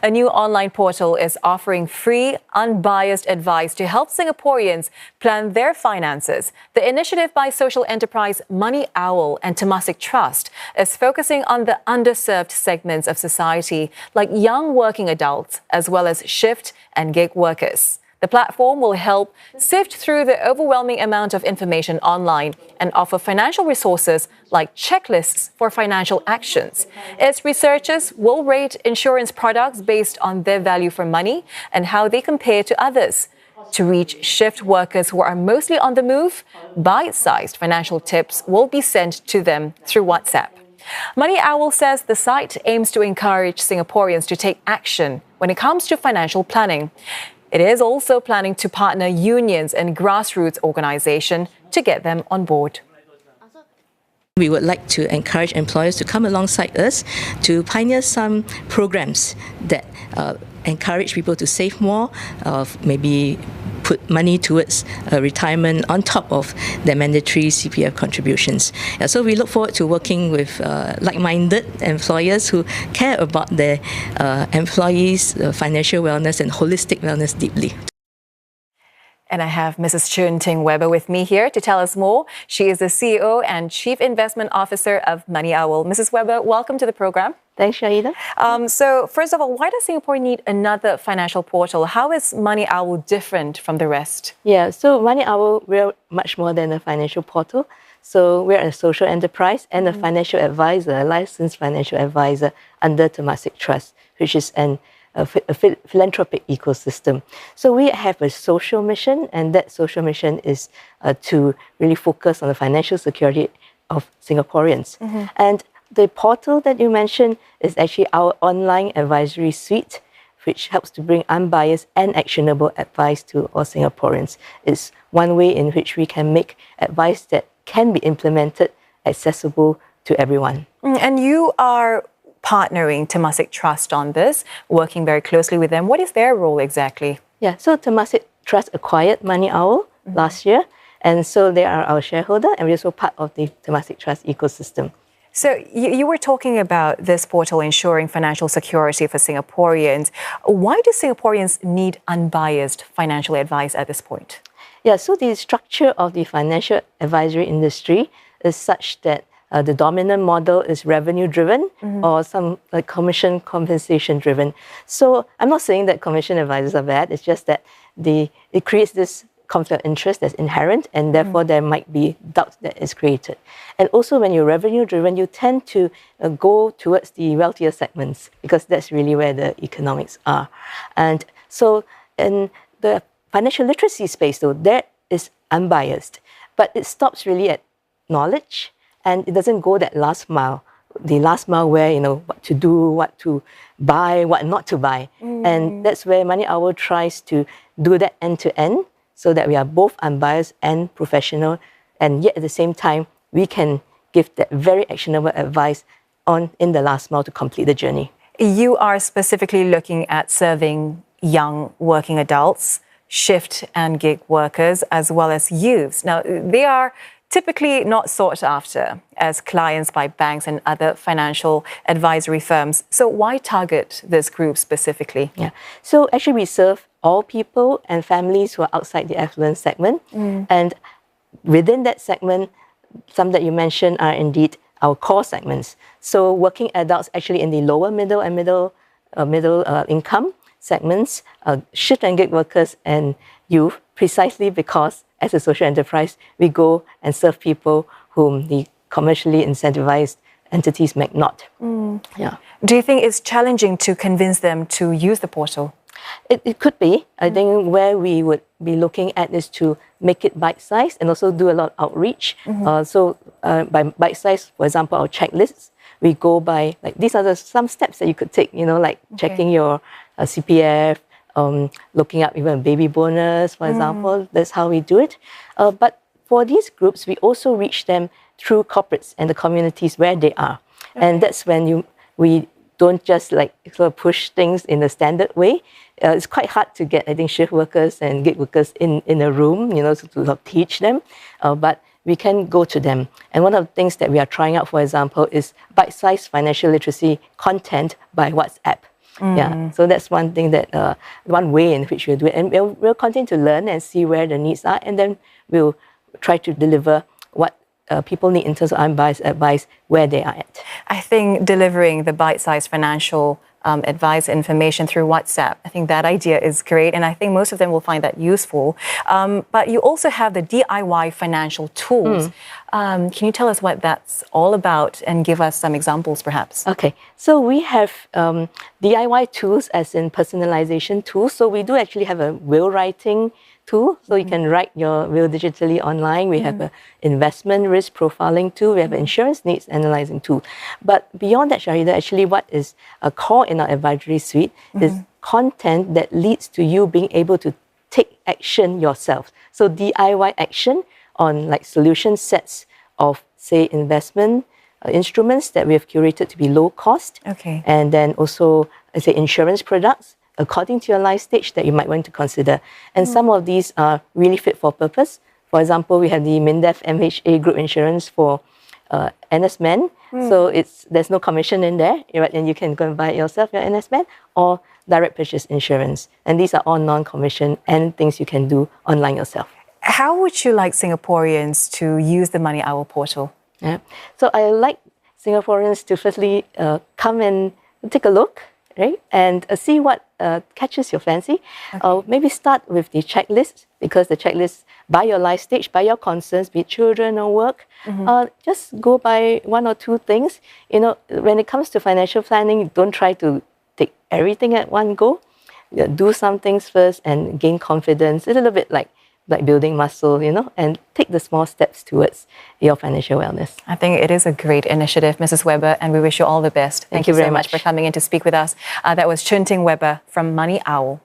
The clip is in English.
A new online portal is offering free, unbiased advice to help Singaporeans plan their finances. The initiative by social enterprise MoneyOwl and Temasek Trust is focusing on the underserved segments of society, like young working adults, as well as shift and gig workers. The platform will help sift through the overwhelming amount of information online and offer financial resources like checklists for financial actions. Its researchers will rate insurance products based on their value for money and how they compare to others. To reach shift workers who are mostly on the move, bite-sized financial tips will be sent to them through WhatsApp. MoneyOwl says the site aims to encourage Singaporeans to take action when it comes to financial planning. It is also planning to partner unions and grassroots organizations to get them on board. We would like to encourage employers to come alongside us to pioneer some programs that encourage people to save more, maybe put money towards retirement on top of their mandatory CPF contributions. So we look forward to working with like-minded employers who care about their employees' financial wellness and holistic wellness deeply. And I have Mrs. Chun Ting Weber with me here to tell us more. She is the CEO and Chief Investment Officer of MoneyOwl. Mrs. Weber, welcome to the program. Thanks, Shahida. So first of all, why does Singapore need another financial portal? How is MoneyOwl different from the rest? Yeah, so MoneyOwl, we're much more than a financial portal. So we're a social enterprise and a financial advisor, a licensed financial advisor under Temasek Trust, which is a philanthropic ecosystem. So we have a social mission, and that social mission is to really focus on the financial security of Singaporeans. And the portal that you mentioned is actually our online advisory suite, which helps to bring unbiased and actionable advice to all Singaporeans. It's one way in which we can make advice that can be implemented accessible to everyone. And you are partnering Temasek Trust on this, working very closely with them. What is their role exactly? Yeah, so Temasek Trust acquired MoneyOwl last year, and so they are our shareholder, and we're also part of the Temasek Trust ecosystem. So you were talking about this portal ensuring financial security for Singaporeans. Why do Singaporeans need unbiased financial advice at this point? Yeah, so the structure of the financial advisory industry is such that the dominant model is revenue-driven or some commission compensation-driven. So I'm not saying that commission advisors are bad. It's just that it creates this conflict of interest that's inherent, and therefore there might be doubt that is created. And also when you're revenue-driven, you tend to go towards the wealthier segments because that's really where the economics are. And so in the financial literacy space, though, that is unbiased, but it stops really at knowledge, and it doesn't go that last mile. The last mile where, what to do, what to buy, what not to buy. And that's where MoneyOwl tries to do that end-to-end, so that we are both unbiased and professional, and yet at the same time, we can give that very actionable advice in the last mile to complete the journey. You are specifically looking at serving young working adults, shift and gig workers, as well as youths. Now, they are typically not sought after as clients by banks and other financial advisory firms. So why target this group specifically? Yeah. So actually we serve all people and families who are outside the affluent segment. And within that segment, some that you mentioned are indeed our core segments. So working adults actually in the lower middle and middle income segments, shift and gig workers and youth, precisely because as a social enterprise, we go and serve people whom the commercially incentivized entities might not. Yeah. Do you think it's challenging to convince them to use the portal? It could be. I think where we would be looking at is to make it bite-sized and also do a lot of outreach. So by bite-sized, for example, our checklists, we go by, these are some steps that you could take, checking your CPF, looking up even baby bonus, for example. That's how we do it. But for these groups, we also reach them through corporates and the communities where they are. And that's when we don't just push things in the standard way. It's quite hard to get, I think, shift workers and gig workers in a room, to teach them. But we can go to them. And one of the things that we are trying out, for example, is bite-sized financial literacy content by WhatsApp. Yeah, so that's one thing that, one way in which we'll do it. And we'll continue to learn and see where the needs are, and then we'll try to deliver what people need in terms of unbiased advice where they are at. I think delivering the bite-sized financial advice information through WhatsApp, I think that idea is great, and I think most of them will find that useful. But you also have the DIY financial tools. Can you tell us what that's all about and give us some examples, perhaps? Okay, so we have DIY tools as in personalization tools. So we do actually have a will writing tool, so you can write your will digitally online. We have an investment risk profiling tool. We have an insurance needs analyzing tool. But beyond that, Shahida, actually what is a core in our advisory suite is content that leads to you being able to take action yourself. So DIY action on like solution sets of, say, investment instruments that we have curated to be low cost. Okay. And then also, say, insurance products according to your life stage that you might want to consider. And some of these are really fit for purpose. For example, we have the MINDEF MHA group insurance for NS Men. So there's no commission in there, right? And you can go and buy it yourself, your NS Men, or direct purchase insurance. And these are all non-commission and things you can do online yourself. How would you like Singaporeans to use the MoneyOwl portal? Yeah. So I like Singaporeans to firstly come and take a look, right? And see what catches your fancy. Maybe start with the checklist, because the checklist by your life stage, by your concerns, be it children or work, just go by one or two things. You know, when it comes to financial planning, don't try to take everything at one go. Do some things first and gain confidence, a little bit like building muscle, you know, and take the small steps towards your financial wellness. I think it is a great initiative, Mrs. Weber, and we wish you all the best. Thank you very much for coming in to speak with us. That was Chun Ting Weber from MoneyOwl.